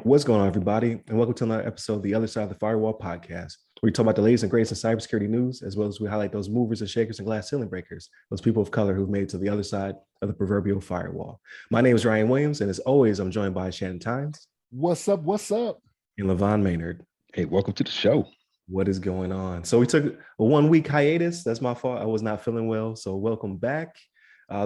What's going on, everybody? And welcome to another episode of the Other Side of the Firewall podcast, where we talk about the latest and greatest in cybersecurity news, as well as we highlight those movers and shakers and glass ceiling breakers, those people of color who've made it to the other side of the proverbial firewall. My name is Ryan Williams, and as always, I'm joined by Shannon Times. What's up? What's up? And LeVon Maynard. Hey, welcome to the show. What is going on? So we took a 1 week hiatus. That's my fault. I was not feeling well. So welcome back.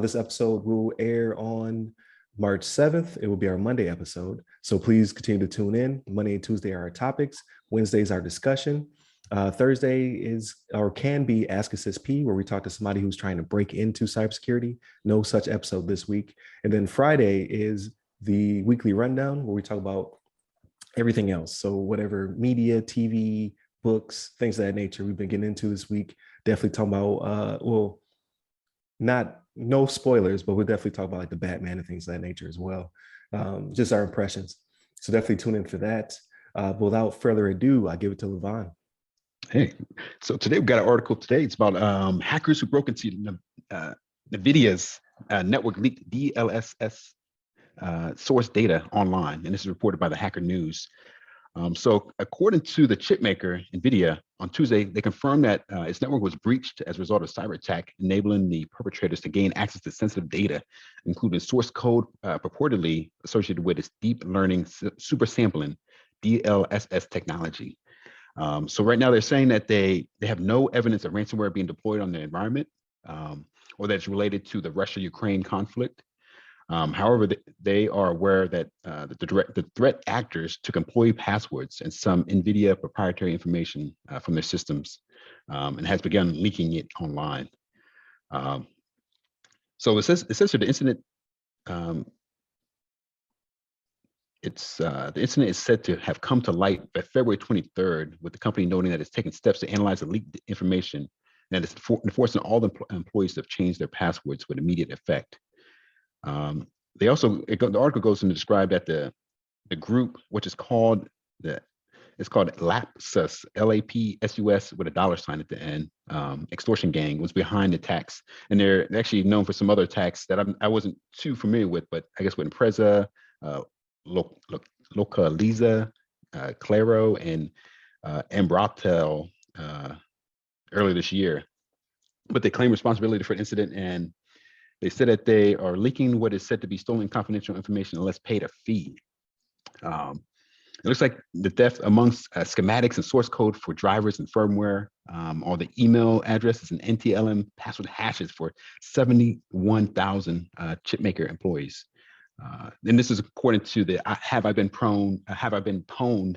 This episode will air on March 7th. It will be our Monday episode. So please continue to tune in. Monday and Tuesday are our topics. Wednesday is our discussion. Thursday is or can be Ask Assist P, where we talk to somebody who's trying to break into cybersecurity. No such episode this week. And then Friday is the weekly rundown, where we talk about everything else. So whatever media, TV, books, things of that nature we've been getting into this week. Definitely talking about, no spoilers, but we'll definitely talk about like the Batman and things of that nature as well. Just our impressions. So definitely tune in for that. But without further ado, I give it to LeVon. Hey, so today we've got an article today. It's about hackers who broke into NVIDIA's network leaked DLSS source data online. And this is reported by the Hacker News. So according to the chip maker, NVIDIA, on Tuesday, they confirmed that its network was breached as a result of cyber attack, enabling the perpetrators to gain access to sensitive data, including source code purportedly associated with its deep learning super sampling DLSS technology. So right now they're saying that they have no evidence of ransomware being deployed on their environment or that's related to the Russia-Ukraine conflict. However, they are aware that the threat actors took employee passwords and some NVIDIA proprietary information from their systems and has begun leaking it online. So it says the incident. The incident is said to have come to light by February 23rd, with the company noting that it's taking steps to analyze the leaked information and it's enforcing all the employees to have changed their passwords with immediate effect. The article goes on to describe that the group, which is called LAPSUS, LAPSUS with a $sign at the end, extortion gang, was behind the attacks, and they're actually known for some other attacks that I wasn't too familiar with, but I guess with Impreza, Localiza, Claro, and Embratel earlier this year, but they claim responsibility for the incident, and they said that they are leaking what is said to be stolen confidential information unless paid a fee. It looks like the theft amongst schematics and source code for drivers and firmware, or the email addresses and NTLM password hashes for 71,000 chipmaker employees. And this is according to the Have I Been Pwned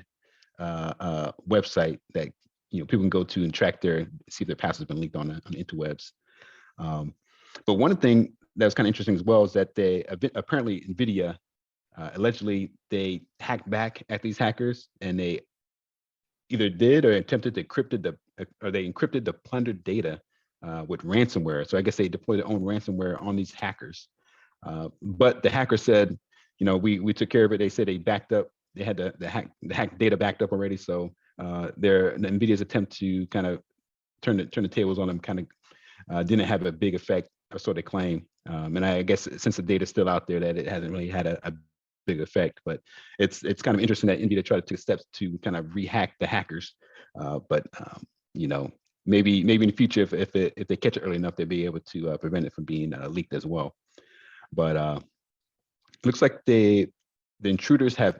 website that people can go to and track see if their password's been leaked on the interwebs. But one thing that was kind of interesting as well is that apparently NVIDIA allegedly they hacked back at these hackers, and they either did or attempted to encrypted the plundered data with ransomware. So I guess they deployed their own ransomware on these hackers. But the hacker said, we took care of it. They said they backed up. They had the hack data backed up already. So NVIDIA's attempt to kind of turn the tables on them kind of didn't have a big effect, or so they claim. And I guess since the data's still out there, that it hasn't really had a big effect. But it's kind of interesting that NVIDIA tried to take steps to kind of re-hack the hackers. But maybe in the future, if they catch it early enough, they'll be able to prevent it from being leaked as well. But looks like the intruders have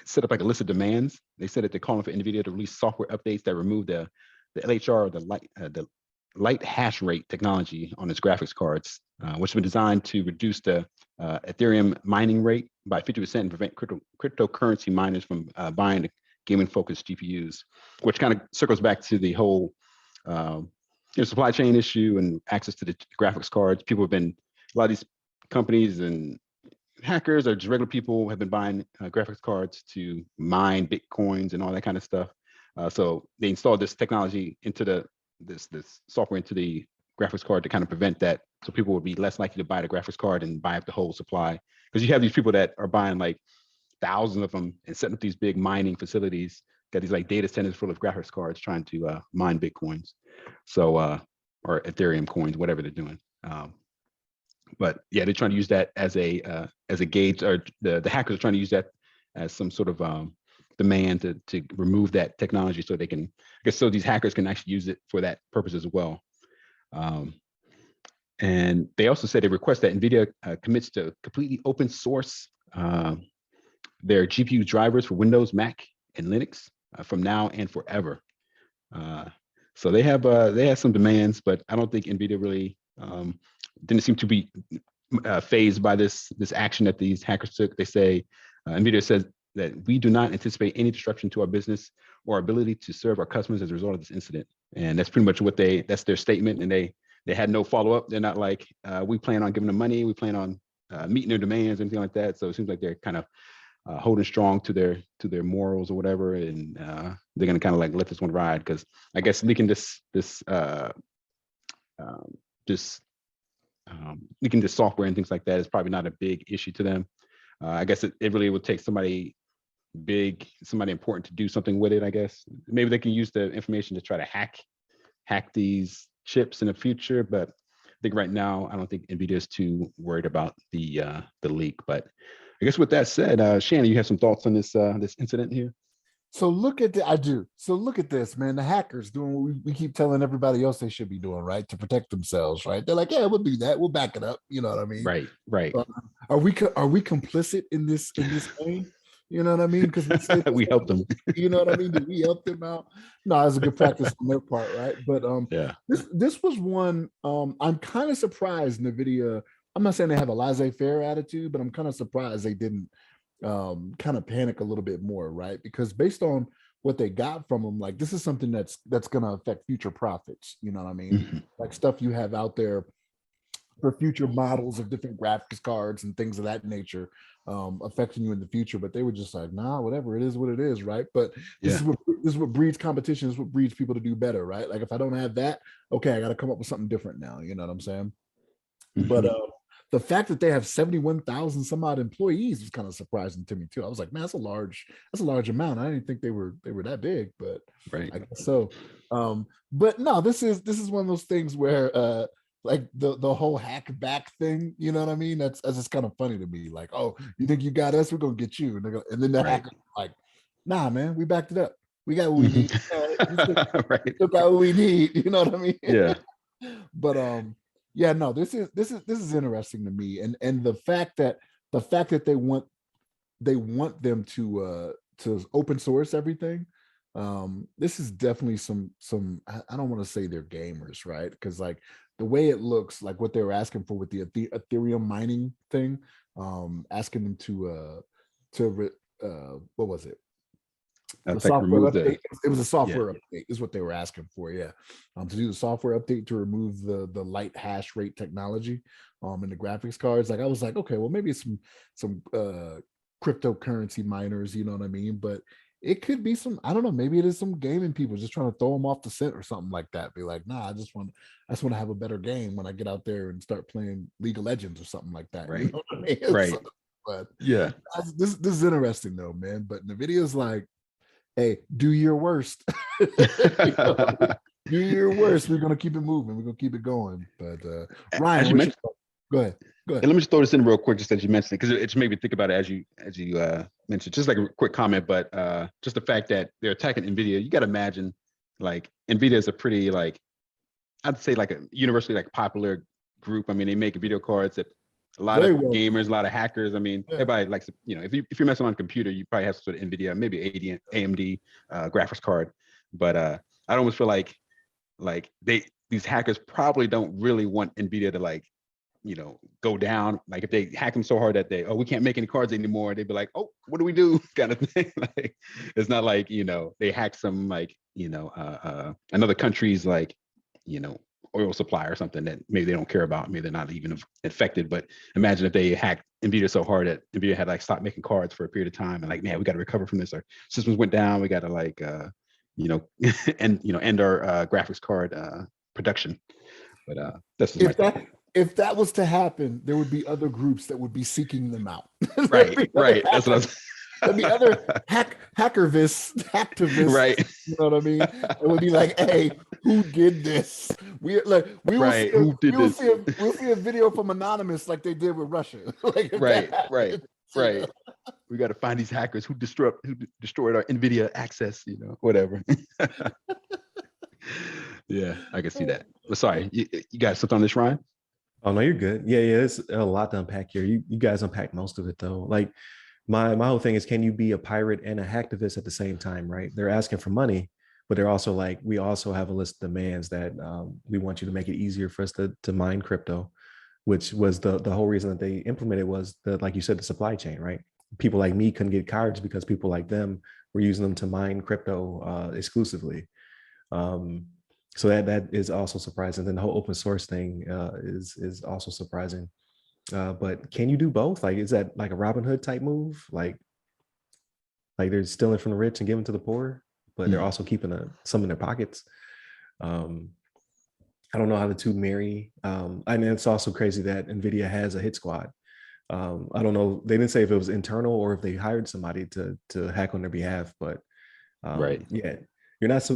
set up like a list of demands. They said that they're calling for NVIDIA to release software updates that remove the LHR, or the light hash rate technology on its graphics cards, which has been designed to reduce the Ethereum mining rate by 50% and prevent cryptocurrency miners from buying the gaming-focused GPUs, which kind of circles back to the whole supply chain issue and access to the graphics cards. A lot of these companies and hackers or just regular people have been buying graphics cards to mine Bitcoins and all that kind of stuff. So they installed this technology into this software into the graphics card to kind of prevent that. So people would be less likely to buy the graphics card and buy up the whole supply. Because you have these people that are buying like thousands of them and setting up these big mining facilities, got these like data centers full of graphics cards trying to mine Bitcoins. So, or Ethereum coins, whatever they're doing. But yeah, they're trying to use that as a gauge, or the hackers are trying to use that as some sort of demand to remove that technology, so they can, I guess, so these hackers can actually use it for that purpose as well. And they also said they request that NVIDIA commits to completely open source their GPU drivers for Windows, Mac, and Linux from now and forever. So they have some demands, but I don't think NVIDIA really didn't seem to be phased by this action that these hackers took. They say NVIDIA says that we do not anticipate any disruption to our business or our ability to serve our customers as a result of this incident. And that's pretty much that's their statement. And they had no follow-up. They're not like, we plan on giving them money, we plan on meeting their demands, anything like that. So it seems like they're kind of holding strong to their morals or whatever, and they're gonna kind of like let this one ride, because I guess leaking this leaking this software and things like that is probably not a big issue to them. I guess it really would take somebody big, somebody important to do something with it. I guess maybe they can use the information to try to hack these chips in the future, but I think right now I don't think NVIDIA is too worried about the leak. But I guess with that said, Shannon, you have some thoughts on this incident here? So look at I do. So look at this, man. The hackers doing what we keep telling everybody else they should be doing, right? To protect themselves, right? They're like, yeah, we'll do that. We'll back it up. You know what I mean? Right. Are we complicit in this thing? You know what I mean? Because we helped them. You know what I mean? Did we help them out? No, it's a good practice on their part, right? But yeah, this was one. I'm kind of surprised NVIDIA. I'm not saying they have a laissez-faire attitude, but I'm kind of surprised they didn't kind of panic a little bit more, right? Because based on what they got from them, like, this is something that's going to affect future profits. You know what I mean? Mm-hmm. Like stuff you have out there for future models of different graphics cards and things of that nature, affecting you in the future. But they were just like, nah, whatever, it is what it is, right? But this is what breeds competition. This is what breeds people to do better, right? Like, if I don't have that, okay, I got to come up with something different now. You know what I'm saying? Mm-hmm. But the fact that they have 71,000 some odd employees was kind of surprising to me too. I was like, man, that's a large amount. I didn't think they were that big, but right. I guess so. But no, this is one of those things where like the whole hack back thing, you know what I mean? That's just kind of funny to me. Like, oh, you think you got us? We're gonna get you. And then the hacker like, nah, man, we backed it up. We got what we need. Right. Took out what we need. You know what I mean? Yeah. But yeah, no, this is interesting to me, and the fact that they want them to open source everything. This is definitely some I don't want to say they're gamers, right? Because like the way it looks, like what they were asking for with the Ethereum mining thing, asking them to what was it? The software update. It was a software update is what they were asking for. Yeah. To do the software update to remove the light hash rate technology in the graphics cards. Like, I was like, okay, well, maybe some cryptocurrency miners, you know what I mean? But it could be some, I don't know, maybe it is some gaming people just trying to throw them off the scent or something like that. Be like, nah, I just want to have a better game when I get out there and start playing League of Legends or something like that. Right. You know what I mean? Right. So, but yeah, this is interesting though, man. But NVIDIA's like, hey, do your worst. Do your worst. We're gonna keep it moving. We're gonna keep it going. But Ryan, go ahead. And let me just throw this in real quick, just as you mentioned it, because it just made me think about it as you mentioned. Just like a quick comment, but just the fact that they're attacking NVIDIA, you got to imagine, like, NVIDIA is a pretty, like, I'd say like a universally like popular group. I mean, they make video cards that a lot of gamers, a lot of hackers. I mean, everybody likes, you know, if you're messing on a computer, you probably have some sort of NVIDIA, maybe AMD graphics card. But I almost feel like these hackers probably don't really want NVIDIA to, like, you know, go down. Like, if they hack them so hard that we can't make any cards anymore, they'd be like, oh, what do we do? Kind of thing. Like, it's not like, you know, they hack some, like, you know, another country's, like, you know, oil supply or something that maybe they don't care about. Maybe they're not even affected. But imagine if they hacked NVIDIA so hard that NVIDIA had, like, stopped making cards for a period of time, and like, man, we got to recover from this. Our systems went down. We got to, like, you know, end our graphics card production. But that's just if that was to happen, there would be other groups that would be seeking them out. Right. That's what I was. There'd be other hacktivists, right? You know what I mean? It would be like, hey, Who did this? We will Right. see Who did this? we'll see a video from Anonymous like they did with Russia. Like if Right. that Right. happens, Right. We got to find these hackers who destroyed our NVIDIA access, whatever. Yeah, I can see that. But sorry, you got something on this, Ryan? Oh no, you're good. Yeah, yeah. It's a lot to unpack here. You guys unpacked most of it though. Like my whole thing is, can you be a pirate and a hacktivist at the same time? Right? They're asking for money, but they're also like, we also have a list of demands that we want you to make it easier for us to mine crypto, which was the whole reason that they implemented was the, like you said, the supply chain. Right? People like me couldn't get cards because people like them were using them to mine crypto exclusively. Um, so that is also surprising. Then the whole open source thing is also surprising. But can you do both? Like, is that like a Robin Hood type move? Like they're stealing from the rich and giving to the poor, but they're also keeping some in their pockets. Um, I don't know how the two marry. I mean, it's also crazy that NVIDIA has a hit squad. I don't know. They didn't say if it was internal or if they hired somebody to hack on their behalf. But Right. yeah, you're not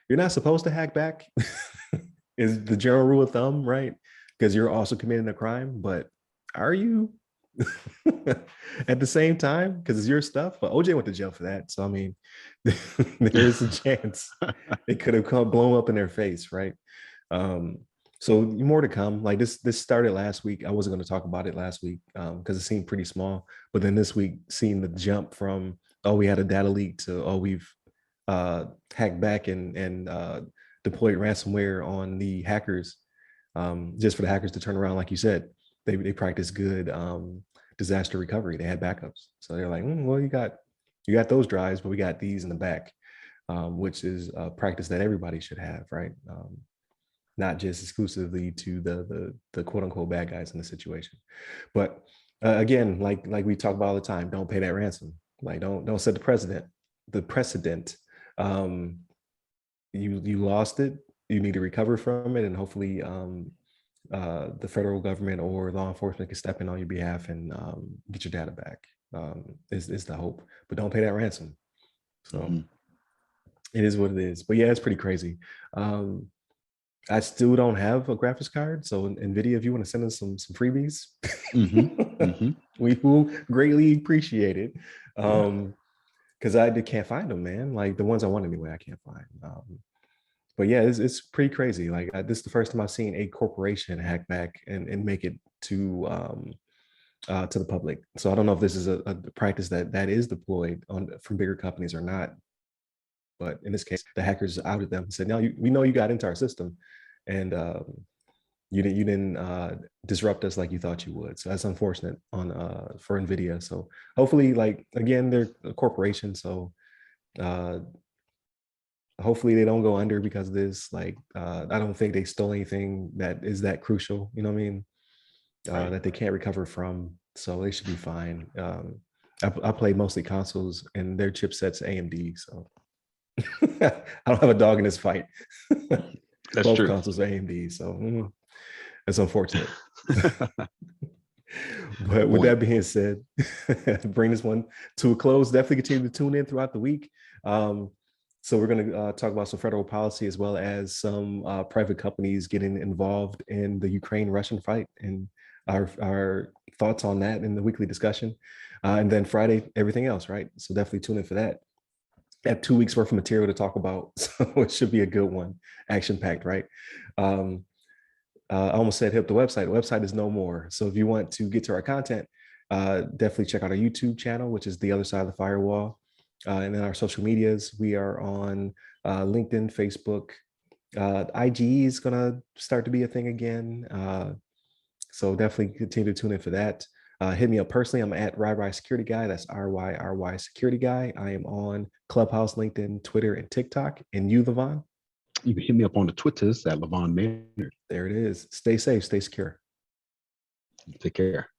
you're not supposed to hack back. Is the general rule of thumb, right? Because you're also committing a crime. But are you? At the same time, because it's your stuff. But OJ went to jail for that. So I mean, there is a chance it could have come blown up in their face, right? Um, so more to come. Like this started last week. I wasn't going to talk about it last week because it seemed pretty small. But then this week, seeing the jump from we had a data leak to we've hacked back and deployed ransomware on the hackers, just for the hackers to turn around, like you said, they practice good disaster recovery. They had backups, so they're like, well, you got those drives, but we got these in the back, which is a practice that everybody should have, right? Not just exclusively to the quote unquote bad guys in the situation. But again, like we talk about all the time, don't pay that ransom. Like don't set the precedent. You lost it. You need to recover from it, and hopefully the federal government or law enforcement can step in on your behalf and get your data back. Is the hope, but don't pay that ransom. So it is what it is. But yeah, it's pretty crazy. I still don't have a graphics card, so NVIDIA, if you want to send us some freebies, we will greatly appreciate it. Because I can't find them, man. Like the ones I want anyway, I can't find. But yeah, it's pretty crazy. Like this is the first time I've seen a corporation hack back and make it to the public. So I don't know if this is a practice that is deployed from bigger companies or not. But in this case, the hackers outed them and said, "No, we know you got into our system, and you didn't disrupt us like you thought you would." So that's unfortunate for NVIDIA. So hopefully, like again, they're a corporation, so hopefully they don't go under because of this. Like I don't think they stole anything that is that crucial. You know what I mean? That they can't recover from. So they should be fine. I play mostly consoles, and their chipset's AMD, so. I don't have a dog in this fight. That's Both true. consoles are AMD, so it's unfortunate. But with that being said, bring this one to a close. Definitely continue to tune in throughout the week. So we're going to talk about some federal policy as well as some private companies getting involved in the Ukraine-Russian fight and our thoughts on that in the weekly discussion. And then Friday, everything else, right? So definitely tune in for that. I have 2 weeks worth of material to talk about, so it should be a good one, action-packed, right? I almost said hit the website. The website is no more. So if you want to get to our content, definitely check out our YouTube channel, which is The Other Side of the Firewall. And then our social medias, we are on LinkedIn, Facebook. IG is going to start to be a thing again. So definitely continue to tune in for that. Hit me up personally. I'm at RyRy Security Guy. That's RYRY Security Guy. I am on Clubhouse, LinkedIn, Twitter, and TikTok. And you, LeVon? You can hit me up on the Twitters at LeVon Maynard. There it is. Stay safe, stay secure. Take care.